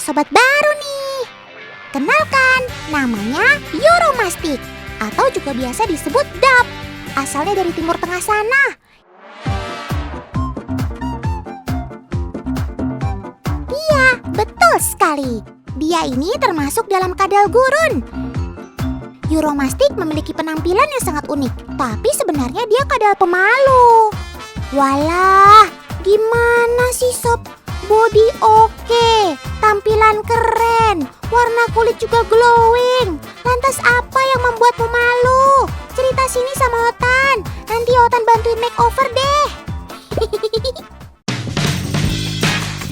sobat baru nih. Kenalkan, namanya Euromastic atau juga biasa disebut DAP. Asalnya dari Timur Tengah sana. Iya, betul sekali. Dia ini termasuk dalam kadal gurun. Euromastic memiliki penampilan yang sangat unik, tapi sebenarnya dia kadal pemalu. Walah, gimana sih sob? Body oke, tampilan keren, warna kulit juga glowing. Lantas apa yang membuatmu malu? Cerita sini sama Otan, nanti Otan bantuin makeover deh.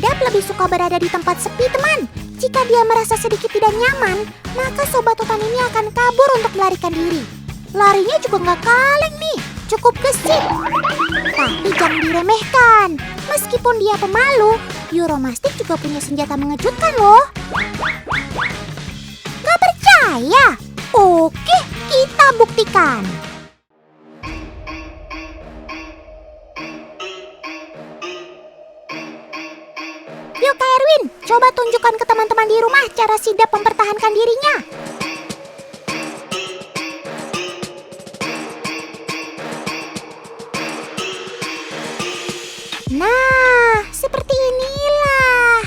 Dap lebih suka berada di tempat sepi, teman. Jika dia merasa sedikit tidak nyaman, maka sobat Otan ini akan kabur untuk melarikan diri. Larinya juga nggak kaleng nih, cukup gesit. Tapi jangan diremehkan. Meskipun dia pemalu, Euromastic juga punya senjata mengejutkan loh. Gak percaya? Oke, kita buktikan. Yuk Kak Erwin, coba tunjukkan ke teman-teman di rumah cara si Dap mempertahankan dirinya. Nah, seperti inilah.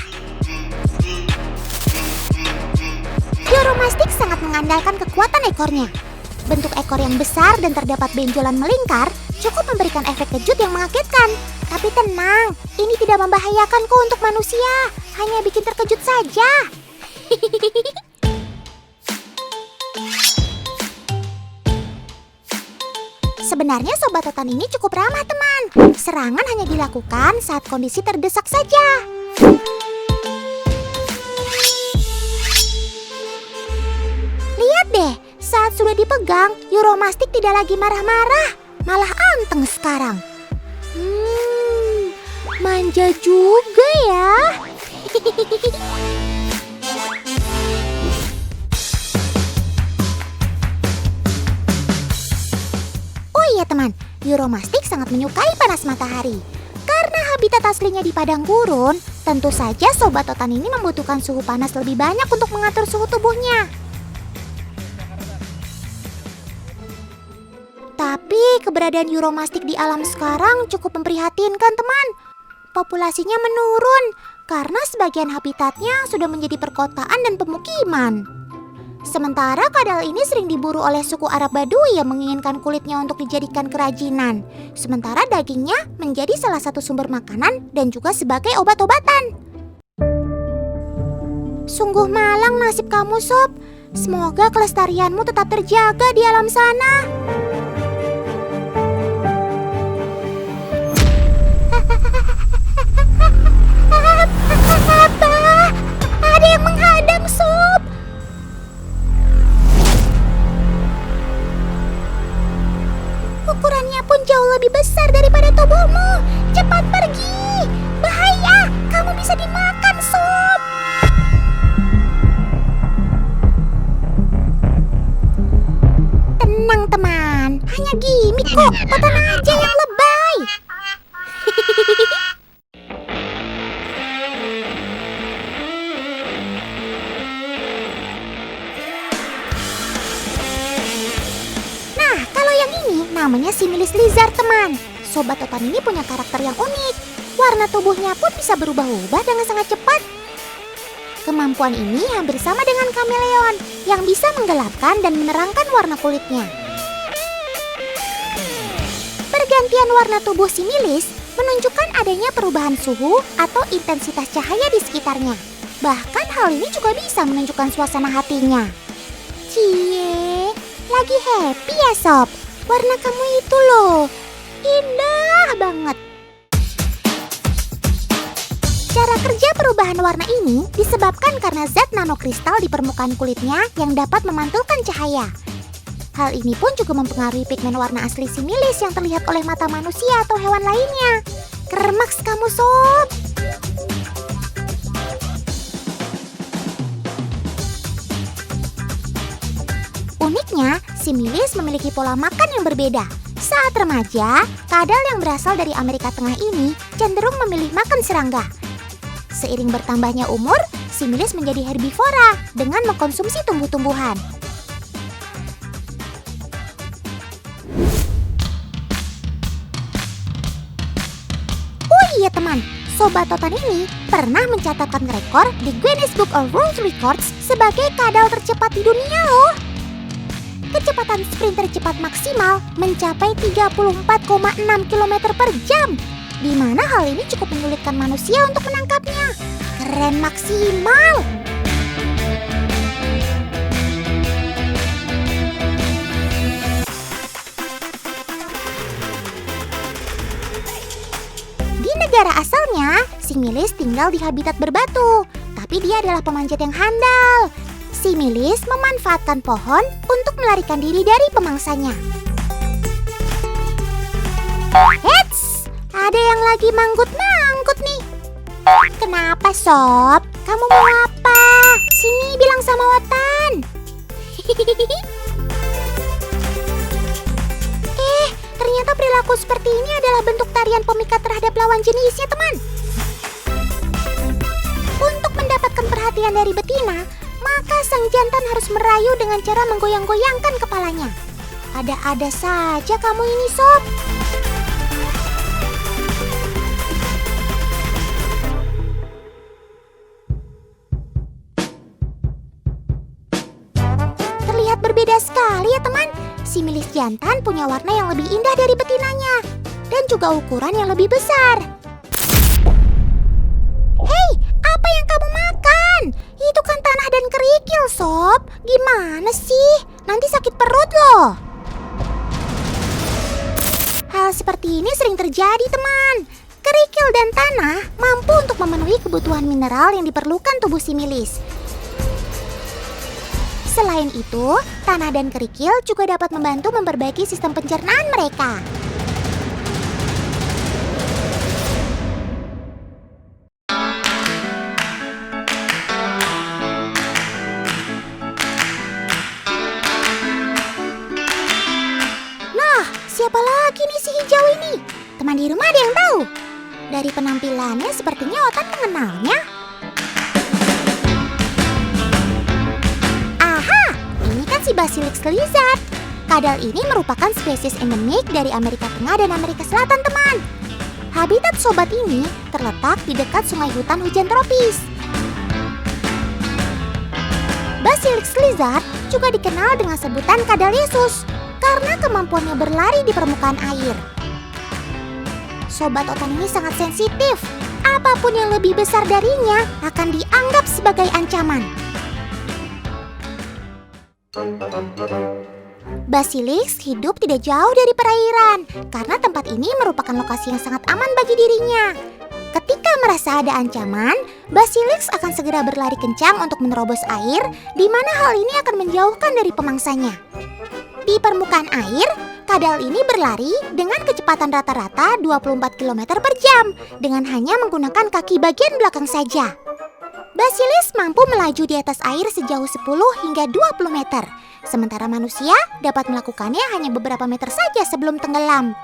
Euromastic sangat mengandalkan kekuatan ekornya. Bentuk ekor yang besar dan terdapat benjolan melingkar cukup memberikan efek kejut yang mengagetkan. Tapi tenang, ini tidak membahayakan kok untuk manusia. Hanya bikin terkejut saja. Sebenarnya sobat Otan ini cukup ramah, teman. Serangan hanya dilakukan saat kondisi terdesak saja. Lihat deh, saat sudah dipegang, Euromastic tidak lagi marah-marah, malah anteng sekarang. Manja juga ya. Oh iya teman, Euromastic sangat menyukai panas matahari. Karena habitat aslinya di padang gurun, tentu saja sobat Otan ini membutuhkan suhu panas lebih banyak untuk mengatur suhu tubuhnya. Tapi keberadaan Euromastic di alam sekarang cukup memprihatinkan, teman. Populasinya menurun karena sebagian habitatnya sudah menjadi perkotaan dan pemukiman. Sementara kadal ini sering diburu oleh suku Arab Badui yang menginginkan kulitnya untuk dijadikan kerajinan. Sementara dagingnya menjadi salah satu sumber makanan dan juga sebagai obat-obatan. Sungguh malang nasib kamu, Sob. Semoga kelestarianmu tetap terjaga di alam sana. Apa? Ada yang menghadang, Sob. Ukurannya pun jauh lebih besar daripada tubuhmu. Cepat pergi. Bahaya, kamu bisa dimakan, Sob. Tenang, teman. Hanya gimik kok. Otan aja yang lebay. Namanya Similis Lizard, teman. Sobat Otan ini punya karakter yang unik. Warna tubuhnya pun bisa berubah-ubah dengan sangat cepat. Kemampuan ini hampir sama dengan kameleon yang bisa menggelapkan dan menerangkan warna kulitnya. Pergantian warna tubuh Similis menunjukkan adanya perubahan suhu atau intensitas cahaya di sekitarnya. Bahkan hal ini juga bisa menunjukkan suasana hatinya. Cie, lagi happy ya, Sob? Warna kamu itu loh, indah banget. Cara kerja perubahan warna ini disebabkan karena zat nanokristal di permukaan kulitnya yang dapat memantulkan cahaya. Hal ini pun juga mempengaruhi pigmen warna asli Similis yang terlihat oleh mata manusia atau hewan lainnya. Kermaks kamu, Sob. Uniknya, Similis memiliki pola makan yang berbeda. Saat remaja, kadal yang berasal dari Amerika Tengah ini cenderung memilih makan serangga. Seiring bertambahnya umur, Similis menjadi herbivora dengan mengkonsumsi tumbuh-tumbuhan. Oh iya teman, Sobat Totan ini pernah mencatatkan rekor di Guinness Book of World Records sebagai kadal tercepat di dunia loh. Kecepatan sprint tercepat maksimal mencapai 34,6 km per jam, di mana hal ini cukup menyulitkan manusia untuk menangkapnya. Keren maksimal! Di negara asalnya, Similis tinggal di habitat berbatu, tapi dia adalah pemanjat yang handal. Similis memanfaatkan pohon untuk melarikan diri dari pemangsanya. Eits, ada yang lagi manggut-manggut nih. Kenapa, Sob? Kamu mau apa? Sini bilang sama Wotan. Ternyata perilaku seperti ini adalah bentuk tarian pemikat terhadap lawan jenisnya, teman. Untuk mendapatkan perhatian dari betina, maka sang jantan harus merayu dengan cara menggoyang-goyangkan kepalanya. Ada-ada saja kamu ini, Sob. Terlihat berbeda sekali ya teman. Similis jantan punya warna yang lebih indah dari betinanya dan juga ukuran yang lebih besar. Hei, apa yang kamu makan? Itu kan tanah dan kerikil, Sob. Gimana sih? Nanti sakit perut loh. Hal seperti ini sering terjadi, teman. Kerikil dan tanah mampu untuk memenuhi kebutuhan mineral yang diperlukan tubuh similis. Selain itu, tanah dan kerikil juga dapat membantu memperbaiki sistem pencernaan mereka. Nah, siapa lagi nih si hijau ini? Teman di rumah ada yang tahu? Dari penampilannya sepertinya Wotan mengenalnya. Si Basilisk lizard. Kadal ini merupakan spesies endemik dari Amerika Tengah dan Amerika Selatan, teman. Habitat sobat ini terletak di dekat sungai hutan hujan tropis. Basilisk lizard juga dikenal dengan sebutan kadal Yesus karena kemampuannya berlari di permukaan air. Sobat Totan ini sangat sensitif. Apapun yang lebih besar darinya akan dianggap sebagai ancaman. Basilisk hidup tidak jauh dari perairan karena tempat ini merupakan lokasi yang sangat aman bagi dirinya. Ketika merasa ada ancaman, Basilisk akan segera berlari kencang untuk menerobos air, di mana hal ini akan menjauhkan dari pemangsanya. Di permukaan air, kadal ini berlari dengan kecepatan rata-rata 24 km per jam dengan hanya menggunakan kaki bagian belakang saja. Basilisk mampu melaju di atas air sejauh 10 hingga 20 meter, sementara manusia dapat melakukannya hanya beberapa meter saja sebelum tenggelam.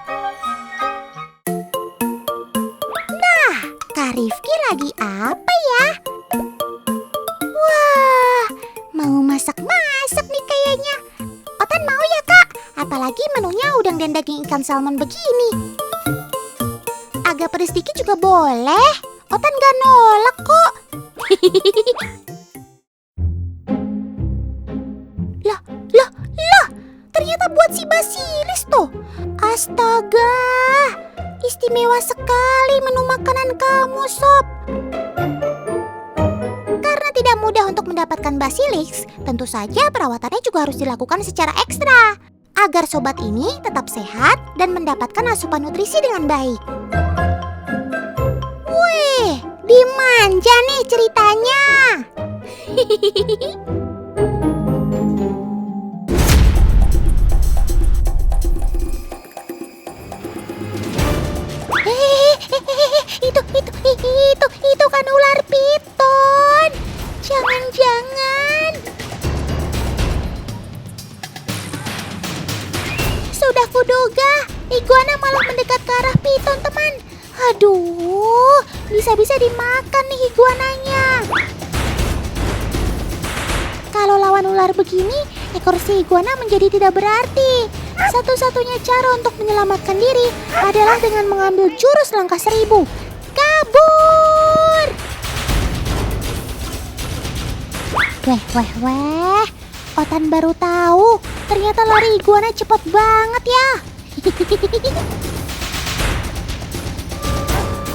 Nah, Kak Rifki lagi apa ya? Wah, mau masak-masak nih kayaknya. Otan mau ya, Kak? Apalagi menunya udang dan daging ikan salmon begini. Agak pedes dikit juga boleh. Otan gak nolak kok. Lah, ternyata buat si Basilisk tuh. Astaga, istimewa sekali menu makanan kamu, Sob. Karena tidak mudah untuk mendapatkan Basilisk, tentu saja perawatannya juga harus dilakukan secara ekstra agar sobat ini tetap sehat dan mendapatkan asupan nutrisi dengan baik. Wih, dimanja nih ceritanya. Itu kan ular piton. Jangan. Sudah kuduga, iguana malah mendekat ke arah piton, teman. Aduh, bisa-bisa dimakan nih iguananya. lawan ular begini, ekor si iguana menjadi tidak berarti. Satu-satunya cara untuk menyelamatkan diri adalah dengan mengambil jurus langkah 1000. Kabur! Weh. Otan baru tahu, ternyata lari iguana cepat banget ya.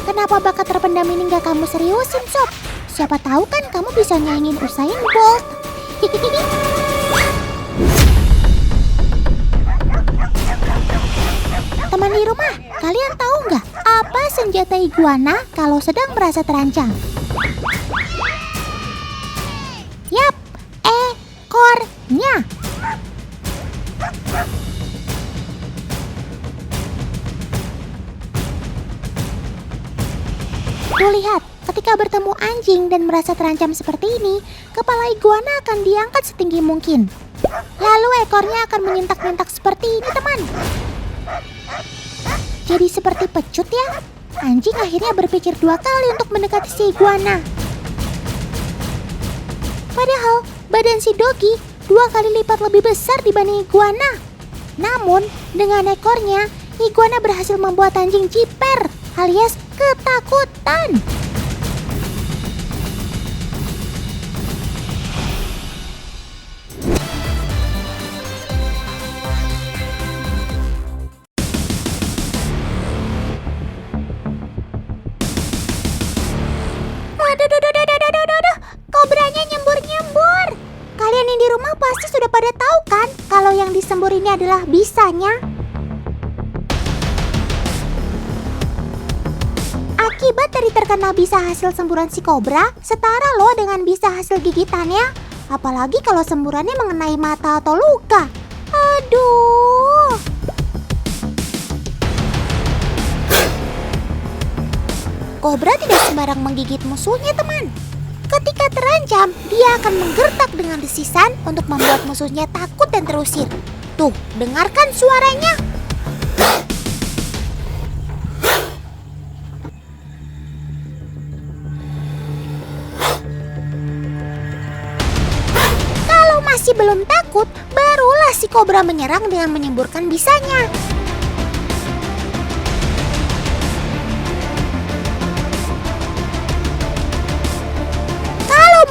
Kenapa bakat terpendam ini gak kamu seriusin, Sob? Siapa tahu kan kamu bisa nyaingin Usain Bolt. Teman di rumah, kalian tahu nggak apa senjata iguana kalau sedang merasa terancam? Yap, ekornya. Tuh lihat, ketika bertemu anjing dan merasa terancam seperti ini, kepala iguana akan diangkat setinggi mungkin. Lalu ekornya akan menyentak-nyentak seperti ini, teman. Jadi seperti pecut ya. Anjing akhirnya berpikir 2 kali untuk mendekati si iguana. Padahal badan si Dogi 2 kali lipat lebih besar dibanding iguana. Namun dengan ekornya, iguana berhasil membuat anjing jiper alias ketakutan. Aduh, kobranya nyembur-nyembur. Kalian yang di rumah pasti sudah pada tahu kan kalau yang disembur ini adalah bisanya. Akibat dari terkena bisa hasil semburan si kobra setara loh dengan bisa hasil gigitannya. Apalagi kalau semburannya mengenai mata atau luka. Aduh. Kobra tidak sembarang menggigit musuhnya, teman. Ketika terancam, dia akan menggertak dengan desisan untuk membuat musuhnya takut dan terusir. Tuh, dengarkan suaranya. Kalau masih belum takut, barulah si kobra menyerang dengan menyemburkan bisanya.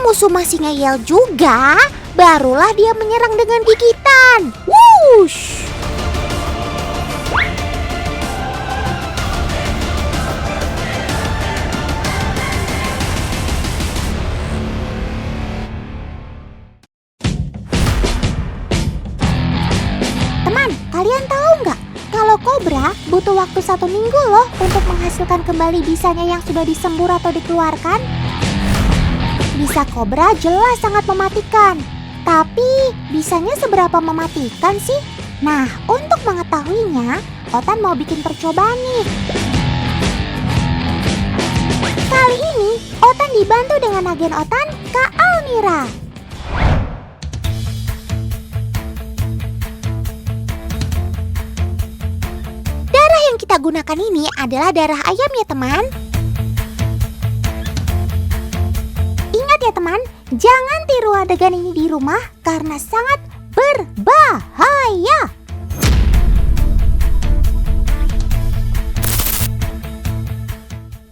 Musuh masih ngeyel juga, barulah dia menyerang dengan gigitan. Wush! Teman, kalian tahu nggak? Kalau kobra butuh waktu 1 minggu loh untuk menghasilkan kembali bisanya yang sudah disembur atau dikeluarkan. Bisa kobra jelas sangat mematikan. Tapi bisanya seberapa mematikan sih? Nah, untuk mengetahuinya, Otan mau bikin percobaan nih. Kali ini, Otan dibantu dengan agen Otan, Kak Almira. Darah yang kita gunakan ini adalah darah ayam ya teman. Ya teman, jangan tiru adegan ini di rumah karena sangat berbahaya.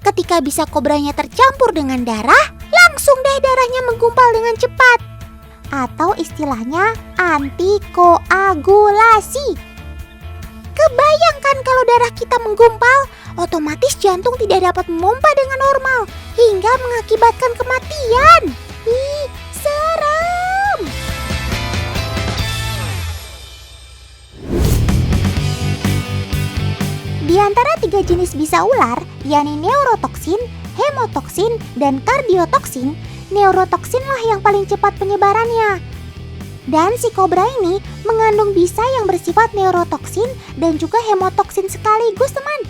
Ketika bisa kobranya tercampur dengan darah, langsung deh darahnya menggumpal dengan cepat. Atau istilahnya antikoagulasi. Kebayangkan kalau darah kita menggumpal, otomatis jantung tidak dapat memompa dengan normal hingga mengakibatkan kematian. Ih, serem! Di antara 3 jenis bisa ular, yakni neurotoksin, hemotoksin, dan kardiotoksin, neurotoksinlah yang paling cepat penyebarannya. Dan si kobra ini mengandung bisa yang bersifat neurotoksin dan juga hemotoksin sekaligus, teman.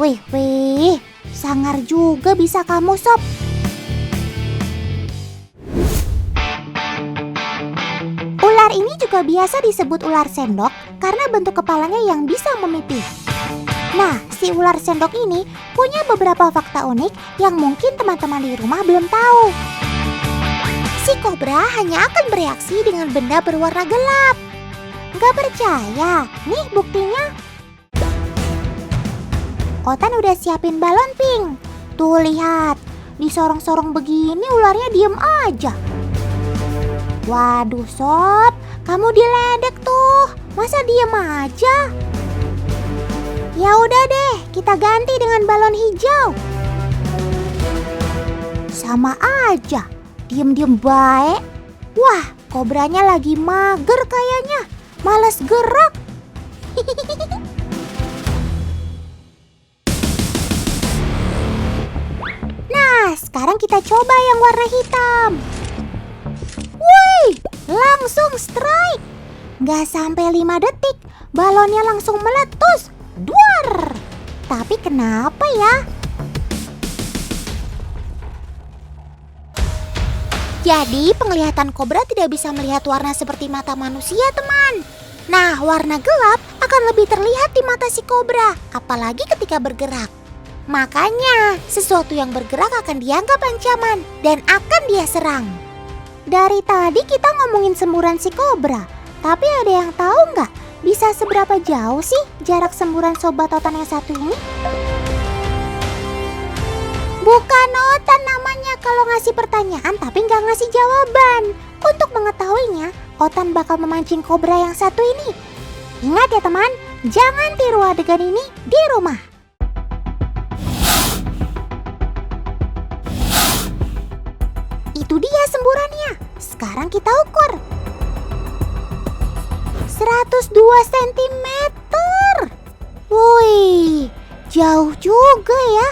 Wih, sangar juga bisa kamu, Sob. Ular ini juga biasa disebut ular sendok karena bentuk kepalanya yang bisa memipih. Nah, si ular sendok ini punya beberapa fakta unik yang mungkin teman-teman di rumah belum tahu. Si kobra hanya akan bereaksi dengan benda berwarna gelap. Nggak percaya? Nih buktinya. Otan udah siapin balon pink. Tuh lihat, disorong-sorong begini ularnya diem aja. Waduh sob, kamu diledek tuh. Masa diem aja? Ya udah deh, kita ganti dengan balon hijau. Sama aja, diem-diem baik. Wah, kobranya lagi mager kayaknya, males gerak. Nah, sekarang kita coba yang warna hitam. Wih, langsung strike. Gak sampai 5 detik, balonnya langsung meletus. Duar. Tapi kenapa ya? Jadi penglihatan kobra tidak bisa melihat warna seperti mata manusia, teman. Nah, warna gelap akan lebih terlihat di mata si kobra, apalagi ketika bergerak. Makanya, sesuatu yang bergerak akan dianggap ancaman dan akan dia serang. Dari tadi kita ngomongin semburan si kobra, tapi ada yang tahu nggak bisa seberapa jauh sih jarak semburan sobat Otan yang satu ini? Bukan Otan namanya kalau ngasih pertanyaan tapi nggak ngasih jawaban. Untuk mengetahuinya, Otan bakal memancing kobra yang satu ini. Ingat ya teman, jangan tiru adegan ini di rumah. Itu dia semburannya. Sekarang kita ukur. 102 cm. Wih, jauh juga ya.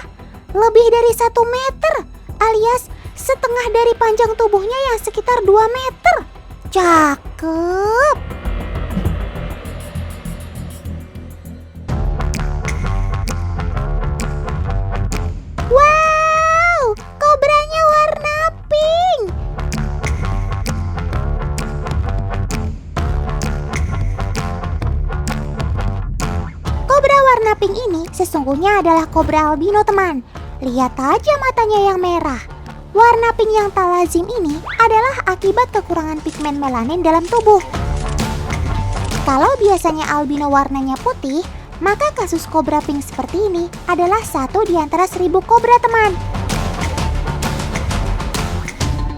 Lebih dari 1 meter, alias setengah dari panjang tubuhnya yang sekitar 2 meter. Cakep. Wow, kobranya warna pink. Kobra warna pink ini sesungguhnya adalah kobra albino, teman. Lihat aja matanya yang merah. Warna pink yang tak lazim ini adalah akibat kekurangan pigmen melanin dalam tubuh. Kalau biasanya albino warnanya putih, maka kasus kobra pink seperti ini adalah 1 di antara 1000 kobra, teman.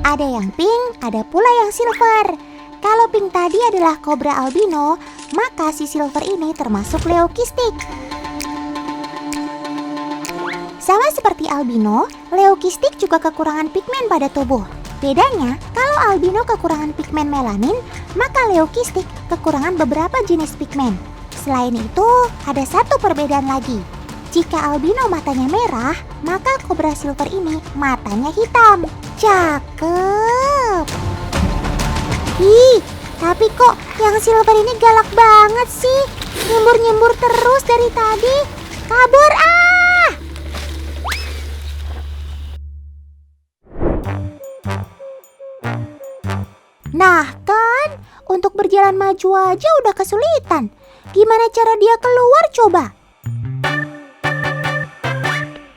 Ada yang pink, ada pula yang silver. Kalau pink tadi adalah kobra albino, maka si silver ini termasuk leukistik. Sama seperti albino, leukistik juga kekurangan pigmen pada tubuh. Bedanya, kalau albino kekurangan pigmen melanin, maka leukistik kekurangan beberapa jenis pigmen. Selain itu, ada satu perbedaan lagi. Jika albino matanya merah, maka kobra silver ini matanya hitam. Cakep. Ih, tapi kok yang silver ini galak banget sih? Nyembur-nyembur terus dari tadi. Kabur ah! Nah kan, untuk berjalan maju aja udah kesulitan. Gimana cara dia keluar coba?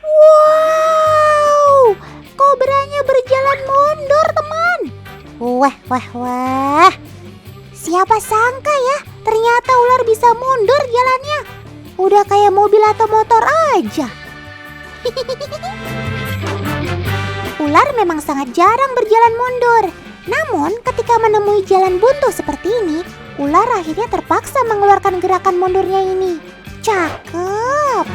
Wow, kobranya berjalan mundur, teman. Wah. Siapa sangka ya, ternyata ular bisa mundur jalannya. Udah kayak mobil atau motor aja. Ular memang sangat jarang berjalan mundur. Namun ketika menemui jalan buntu seperti ini, ular akhirnya terpaksa mengeluarkan gerakan mundurnya ini. Cakep.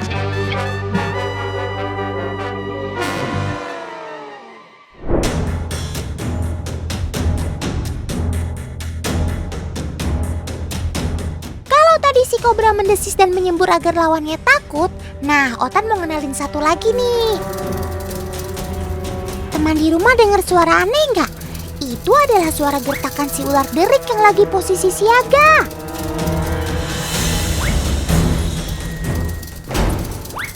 Kalau tadi si kobra mendesis dan menyembur agar lawannya takut, nah Otan mau ngenalin satu lagi nih. Teman di rumah dengar suara aneh nggak? Itu adalah suara gertakan si ular derik yang lagi posisi siaga.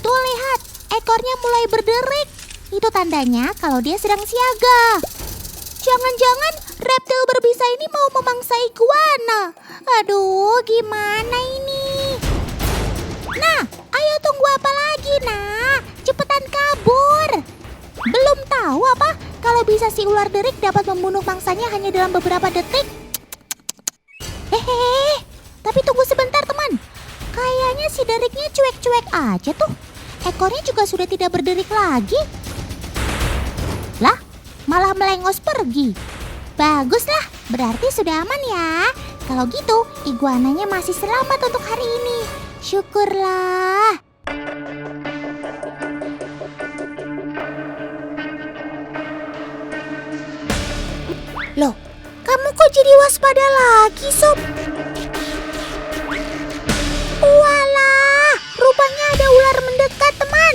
Tuh lihat, ekornya mulai berderik. Itu tandanya kalau dia sedang siaga. Jangan-jangan reptil berbisa ini mau memangsa iguana. Aduh, gimana ini? Nah, ayo tunggu apa lagi, nak? Cepetan kabur. Belum tahu apa? Kalau bisa si ular derik dapat membunuh mangsanya hanya dalam beberapa detik. Hehehe, tapi tunggu sebentar teman. Kayaknya si deriknya cuek-cuek aja tuh. Ekornya juga sudah tidak berderik lagi. Lah, malah melengos pergi. Baguslah, berarti sudah aman ya. Kalau gitu, iguananya masih selamat untuk hari ini. Syukurlah. Loh, kamu kok jadi waspada lagi, Sob? Walah, rupanya ada ular mendekat, teman.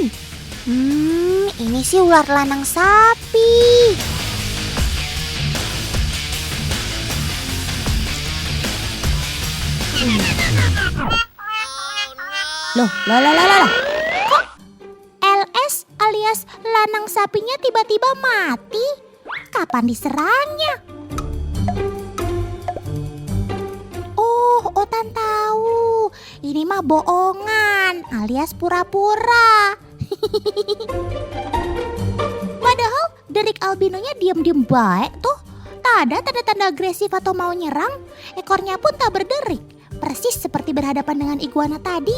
Ini sih ular lanang sapi. Loh, kok LS alias lanang sapinya tiba-tiba mati? Kapan diserangnya? Oh, Otan tahu. Ini mah bohongan alias pura-pura. Padahal derik albinonya diam-diam baik tuh. Tak ada tanda-tanda agresif atau mau nyerang. Ekornya pun tak berderik. Persis seperti berhadapan dengan iguana tadi.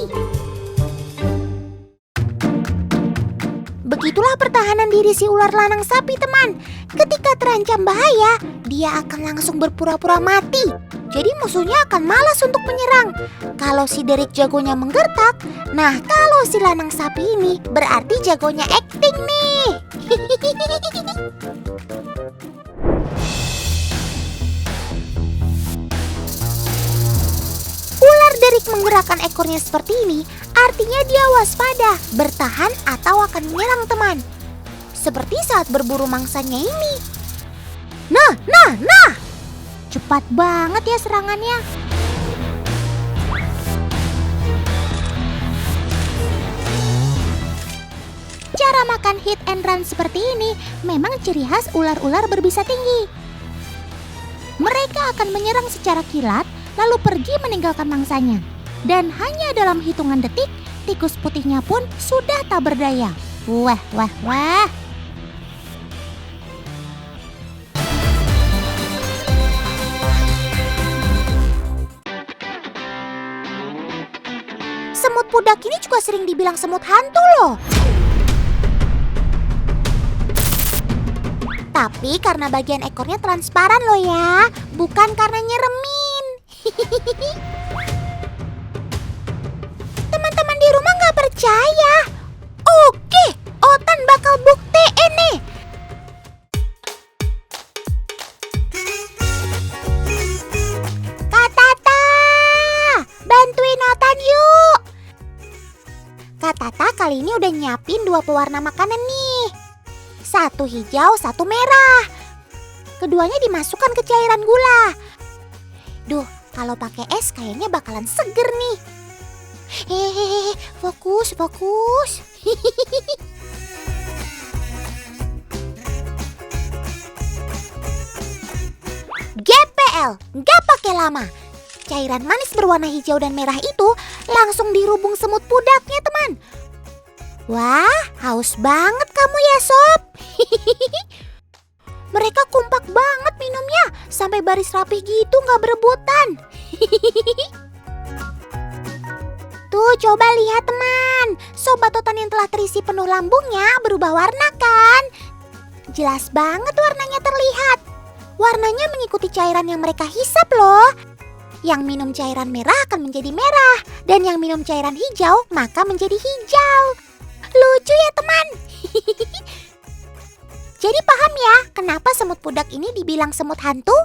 Begitulah pertahanan diri si ular lanang sapi, teman. Ketika terancam bahaya, dia akan langsung berpura-pura mati. Jadi musuhnya akan malas untuk menyerang. Kalau si derik jagonya menggertak, nah kalau si lanang sapi ini berarti jagonya acting nih. Ular derik menggerakkan ekornya seperti ini, artinya dia waspada, bertahan atau akan menyerang, teman. Seperti saat berburu mangsanya ini. Nah! Cepat banget ya serangannya. Cara makan hit and run seperti ini memang ciri khas ular-ular berbisa tinggi. Mereka akan menyerang secara kilat, lalu pergi meninggalkan mangsanya. Dan hanya dalam hitungan detik, tikus putihnya pun sudah tak berdaya. Wah. Semut pudak ini juga sering dibilang semut hantu loh. Tapi karena bagian ekornya transparan loh ya, bukan karena nyeremin. Teman-teman di rumah nggak percaya? Oke, Otan bakal buktiin nih. Kak Tata, bantuin Otan yuk. Kak Tata kali ini udah nyiapin 2 pewarna makanan nih. 1 hijau, 1 merah. Keduanya dimasukkan ke cairan gula. Duh, kalau pakai es kayaknya bakalan seger nih. Hehehe, fokus. GPL, nggak pakai lama. Cairan manis berwarna hijau dan merah itu langsung dirubung semut pudaknya, teman. Wah, haus banget kamu ya, Sob. Mereka kompak banget minumnya, sampai baris rapih gitu nggak berebutan. Tuh, coba lihat teman. Sobat Otan yang telah terisi penuh lambungnya berubah warna kan? Jelas banget warnanya terlihat. Warnanya mengikuti cairan yang mereka hisap loh. Yang minum cairan merah akan menjadi merah, dan yang minum cairan hijau maka menjadi hijau. Lucu ya teman. Jadi paham ya kenapa semut pudak ini dibilang semut hantu?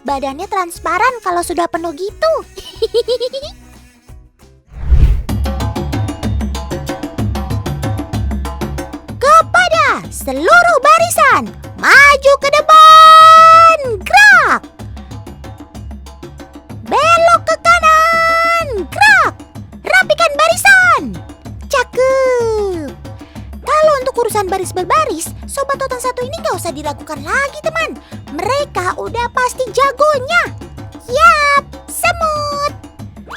Badannya transparan kalau sudah penuh gitu. Kepada seluruh barisan, maju ke depan, gerak. Belok ke kanan, gerak. Rapikan barisan. Cakep. Kalau untuk urusan baris berbaris, Sobat Otan satu ini gak usah diragukan lagi teman. Mereka udah pasti jagonya. Yap, semut.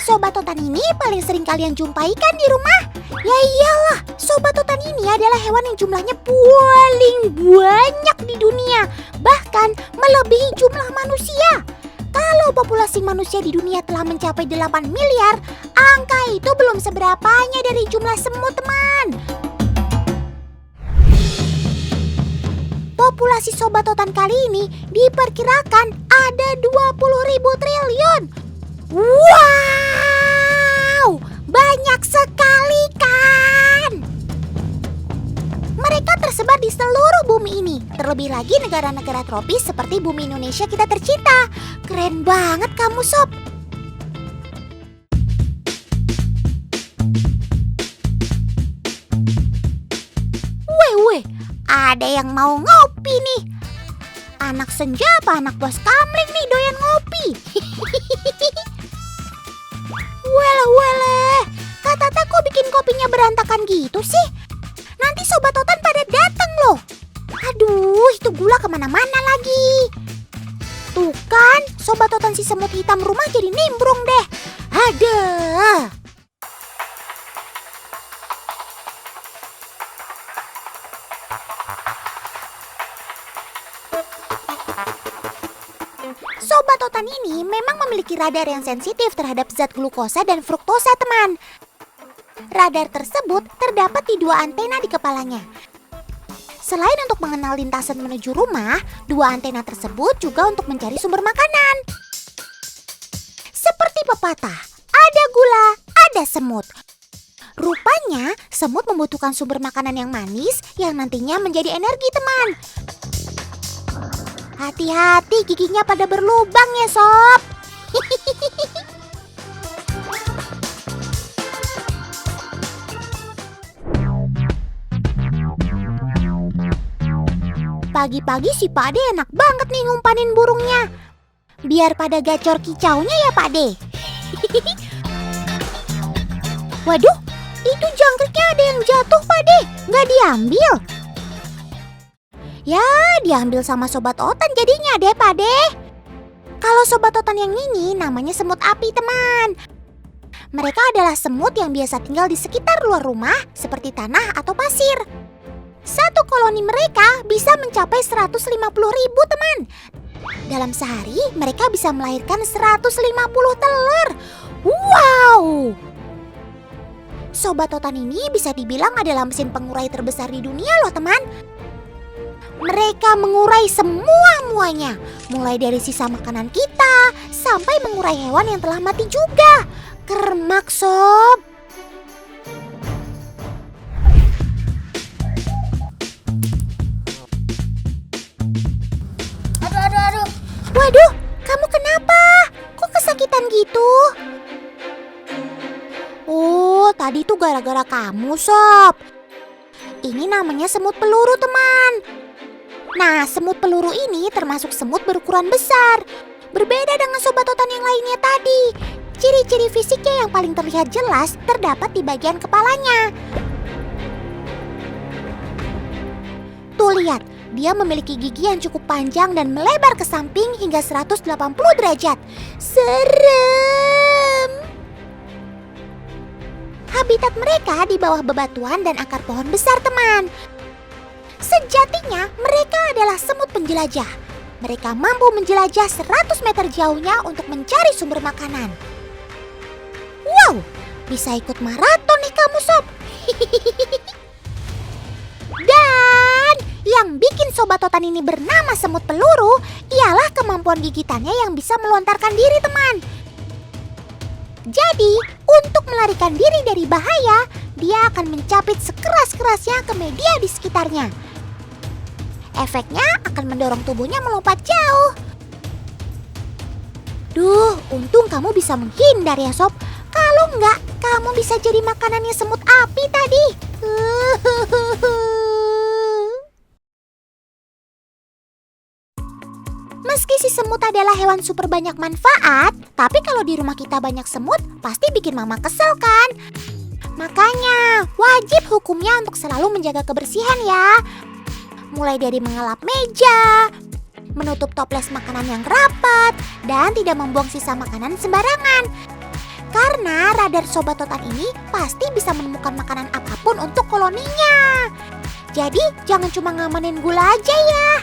Sobat Otan ini paling sering kalian jumpai kan di rumah? Ya iyalah, Sobat Totan ini adalah hewan yang jumlahnya paling banyak di dunia. Bahkan melebihi jumlah manusia. Kalau populasi manusia di dunia telah mencapai 8 miliar, angka itu belum seberapanya dari jumlah semut, teman. Populasi Sobat Totan kali ini diperkirakan ada 20.000 triliun. Wow, banyak sekali kan? Mereka tersebar di seluruh bumi ini. Terlebih lagi negara-negara tropis seperti bumi Indonesia kita tercinta. Keren banget kamu, Sob. Weh, ada yang mau ngopi nih. Anak senja apa anak bos kamling nih doyan ngopi? Wele, Kak Tata kok bikin kopinya berantakan gitu sih? Nanti Sobat Totan pada datang loh. Aduh, itu gula kemana-mana lagi. Tuh kan, Sobat Totan si semut hitam rumah jadi nimbrung deh. Ada. Sobat Totan ini memang memiliki radar yang sensitif terhadap zat glukosa dan fruktosa, teman. Radar tersebut terdapat di 2 antena di kepalanya. Selain untuk mengenal lintasan menuju rumah, 2 antena tersebut juga untuk mencari sumber makanan. Seperti pepatah, ada gula, ada semut. Rupanya, semut membutuhkan sumber makanan yang manis yang nantinya menjadi energi, teman. Hati-hati, giginya pada berlubang ya, Sob. Pagi-pagi si Pakde enak banget nih ngumpanin burungnya. Biar pada gacor kicaunya ya, Pakde. Waduh, itu jangkriknya ada yang jatuh, Pakde. Nggak diambil. Ya, diambil sama Sobat Totan jadinya deh, Pakde. Kalau Sobat Totan yang ini namanya semut api, teman. Mereka adalah semut yang biasa tinggal di sekitar luar rumah seperti tanah atau pasir. Satu koloni mereka bisa mencapai 150.000, teman. Dalam sehari mereka bisa melahirkan 150 telur. Wow! Sobat Totan ini bisa dibilang adalah mesin pengurai terbesar di dunia loh, teman. Mereka mengurai semua-muanya, mulai dari sisa makanan kita sampai mengurai hewan yang telah mati juga. Kermak, Sob. Aduh. Waduh, kamu kenapa? Kok kesakitan gitu? Oh, tadi tuh gara-gara kamu, Sob. Ini namanya semut peluru, teman. Nah, semut peluru ini termasuk semut berukuran besar. Berbeda dengan Sobat Totan yang lainnya tadi. Ciri-ciri fisiknya yang paling terlihat jelas terdapat di bagian kepalanya. Tuh lihat, dia memiliki gigi yang cukup panjang dan melebar ke samping hingga 180 derajat. Serem! Habitat mereka di bawah bebatuan dan akar pohon besar, teman. Sejatinya mereka adalah semut penjelajah. Mereka mampu menjelajah 100 meter jauhnya untuk mencari sumber makanan. Wow, bisa ikut maraton nih kamu, Sob. Dan yang bikin Sobat Totan ini bernama semut peluru ialah kemampuan gigitannya yang bisa melontarkan diri, teman. Jadi, untuk melarikan diri dari bahaya, dia akan mencapit sekeras-kerasnya ke media di sekitarnya. Efeknya akan mendorong tubuhnya melompat jauh. Duh, untung kamu bisa menghindar ya, Sob. Kalau enggak, kamu bisa jadi makanannya semut api tadi. Meski si semut adalah hewan super banyak manfaat, tapi kalau di rumah kita banyak semut, pasti bikin mama kesel kan? Makanya, wajib hukumnya untuk selalu menjaga kebersihan ya. Mulai dari mengelap meja, menutup toples makanan yang rapat, dan tidak membuang sisa makanan sembarangan. Karena radar Sobat Totan ini pasti bisa menemukan makanan apapun untuk koloninya. Jadi jangan cuma ngamanin gula aja ya.